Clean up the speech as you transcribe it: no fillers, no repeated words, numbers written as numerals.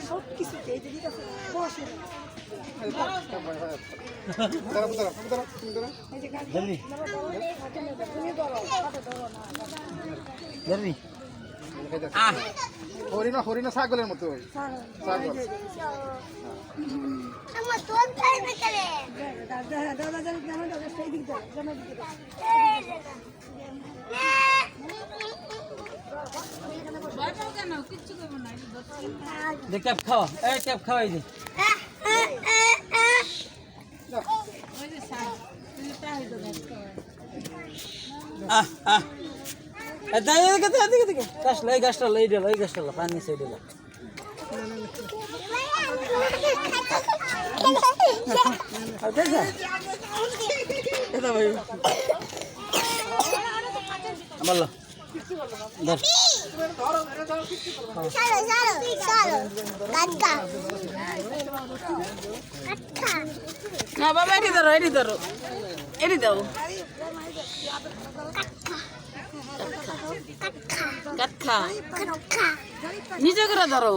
সব কিছু হরিণা হরিণা ছাগলের মতো ছাগল ক্যাপ খাওয়া এই ক্যাপ খাওয়াই যে গাছটা পানি সাইড বললো না বাবা এটি ধরো এটি দাও কাটখা নিজে করে ধরো